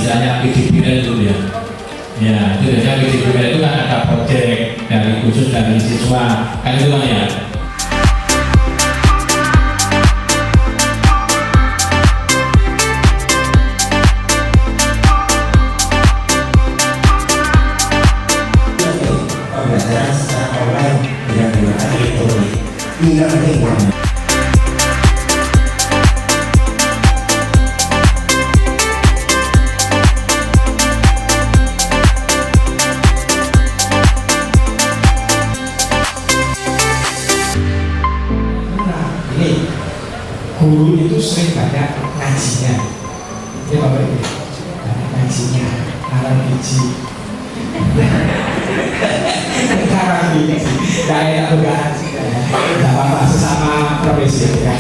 biasanya PDB itu ya. Ya, itu biasanya PDB itu kan ada proyek dari khusus dari siswa, kan itu kan ya. Pembelajaran secara online dengan menggunakan teknologi. Ini penting. Guru itu sering banyak ngajinya, ya Bapak Ibu, banyak ngajinya, alam biji, cara biji, kayak pegangan sih, nggak apa-apa sesama profesi ya.